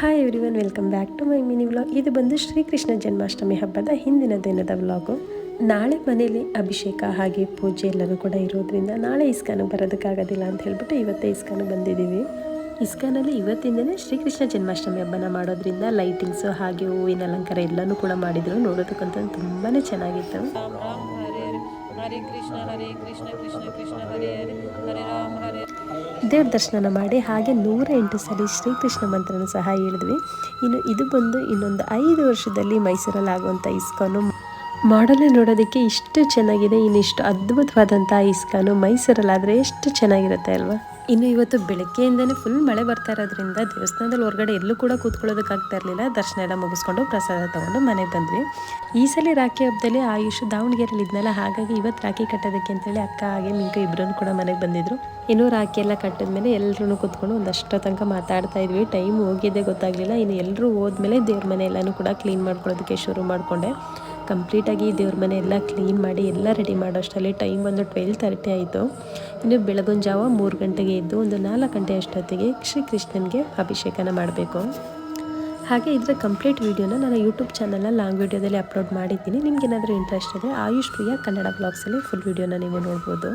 Hi everyone, welcome back to my mini vlog. ಇದು ಬಂದು ಶ್ರೀಕೃಷ್ಣ ಜನ್ಮಾಷ್ಟಮಿ ಹಬ್ಬದ ಹಿಂದಿನ ದಿನದ ವ್ಲಾಗು. ನಾಳೆ ಮನೇಲಿ ಅಭಿಷೇಕ ಹಾಗೆ ಪೂಜೆ ಎಲ್ಲನೂ ಕೂಡ ಇರೋದ್ರಿಂದ ನಾಳೆ ಇಸ್ಕಾನಿಗೆ ಬರೋದಕ್ಕಾಗೋದಿಲ್ಲ ಅಂತ ಹೇಳ್ಬಿಟ್ಟು ಇವತ್ತೇ ಇಸ್ಕಾನಿಗೆ ಬಂದಿದ್ದೀವಿ. ಇಸ್ಕಾನಲ್ಲಿ ಇವತ್ತಿಂದನೇ ಶ್ರೀಕೃಷ್ಣ ಜನ್ಮಾಷ್ಟಮಿ ಹಬ್ಬನ ಮಾಡೋದ್ರಿಂದ ಲೈಟಿಂಗ್ಸು ಹಾಗೆ ಹೂವಿನ ಅಲಂಕಾರ ಎಲ್ಲನೂ ಕೂಡ ಮಾಡಿದ್ರು. ನೋಡೋದಕ್ಕಂತ ತುಂಬಾ ಚೆನ್ನಾಗಿತ್ತು. ಹರೇ ಕೃಷ್ಣ ಕೃಷ್ಣ ಕೃಷ್ಣ ಹರೇ ಹರೇ ಹರೇ ರಾಮ ಹರೇ. ದೇವ್ರ ದರ್ಶನ ಮಾಡಿ ಹಾಗೆ 108 ಸಲ ಶ್ರೀಕೃಷ್ಣ ಮಂತ್ರನ ಸಹ ಹೇಳಿದ್ವಿ. ಇನ್ನು ಇದು ಬಂದು ಇನ್ನೊಂದು 5 ವರ್ಷದಲ್ಲಿ ಮೈಸೂರಲ್ಲಿ ಆಗುವಂಥ ಇಸ್ಕಾನು. ಮಾಡಲೇ ನೋಡೋದಕ್ಕೆ ಇಷ್ಟು ಚೆನ್ನಾಗಿದೆ. ಇನ್ನಿಷ್ಟು ಅದ್ಭುತವಾದಂಥ ಇಸ್ಕಾನು ಮೈಸೂರಲ್ಲಾದರೆ ಎಷ್ಟು ಚೆನ್ನಾಗಿರುತ್ತೆ ಅಲ್ವಾ. ಇನ್ನು ಇವತ್ತು ಬೆಳಗ್ಗೆಯಿಂದನೇ ಫುಲ್ ಮಳೆ ಬರ್ತಾ ಇರೋದ್ರಿಂದ ದೇವಸ್ಥಾನದಲ್ಲಿ ಹೊರಗಡೆ ಎಲ್ಲೂ ಕೂಡ ಕೂತ್ಕೊಳ್ಳೋದಕ್ಕಾಗ್ತಾ ಇರಲಿಲ್ಲ. ದರ್ಶನ ಎಲ್ಲ ಮುಗಿಸ್ಕೊಂಡು ಪ್ರಸಾದ ತೊಗೊಂಡು ಮನೆಗೆ ಬಂದ್ವಿ. ಈ ಸಲ ರಾಖಿ ಹಬ್ಬದಲ್ಲಿ ಆಯುಷ್ ದಾವಣಗೆರೆಯಲ್ಲಿ ಇದ್ನಲ್ಲ, ಹಾಗಾಗಿ ಇವತ್ತು ರಾಖಿ ಕಟ್ಟೋದಕ್ಕೆ ಅಂತೇಳಿ ಅಕ್ಕ ಹಾಗೆ ಮಿಂಕು ಇಬ್ಬರೂ ಕೂಡ ಮನೆಗೆ ಬಂದಿದ್ರು. ಇನ್ನು ರಾಖಿ ಎಲ್ಲ ಕಟ್ಟಿದ್ಮೇಲೆ ಎಲ್ಲರೂ ಕೂತ್ಕೊಂಡು ಒಂದಷ್ಟು ತನಕ ಮಾತಾಡ್ತಾ ಇದ್ವಿ. ಟೈಮ್ ಹೋಗಿದ್ದೇ ಗೊತ್ತಾಗಲಿಲ್ಲ. ಇನ್ನು ಎಲ್ಲರೂ ಹೋದ್ಮೇಲೆ ದೇವ್ರ ಮನೆ ಎಲ್ಲನೂ ಕೂಡ ಕ್ಲೀನ್ ಮಾಡ್ಕೊಳ್ಳೋದಕ್ಕೆ ಶುರು ಮಾಡಿಕೊಂಡೆ. ಕಂಪ್ಲೀಟಾಗಿ ದೇವ್ರ ಮನೆ ಎಲ್ಲ ಕ್ಲೀನ್ ಮಾಡಿ ಎಲ್ಲ ರೆಡಿ ಮಾಡೋಷ್ಟರಲ್ಲಿ ಟೈಮ್ ಒಂದು 12:30 ಆಯಿತು. ಇನ್ನು ಬೆಳಗಿನ ಜಾವ 3 ಗಂಟೆಗೆ ಎದ್ದು ಒಂದು 4 ಗಂಟೆ ಅಷ್ಟೊತ್ತಿಗೆ ಶ್ರೀಕೃಷ್ಣನಿಗೆ ಅಭಿಷೇಕನ ಮಾಡಬೇಕು. ಹಾಗೆ ಇದರ ಕಂಪ್ಲೀಟ್ ವೀಡಿಯೋನ ನಾನು ಯೂಟ್ಯೂಬ್ ಚಾನಲ್ನ ಲಾಂಗ್ ವೀಡಿಯೋದಲ್ಲಿ ಅಪ್ಲೋಡ್ ಮಾಡಿದ್ದೀನಿ. ನಿಮ್ಗೇನಾದರೂ ಇಂಟ್ರೆಸ್ಟ್ ಇದೆ ಆಯುಷ್ ಪ್ರಿಯಾ ಕನ್ನಡ ಬ್ಲಾಗ್ಸಲ್ಲಿ ಫುಲ್ ವೀಡಿಯೋನ ನೀವು ನೋಡ್ಬೋದು.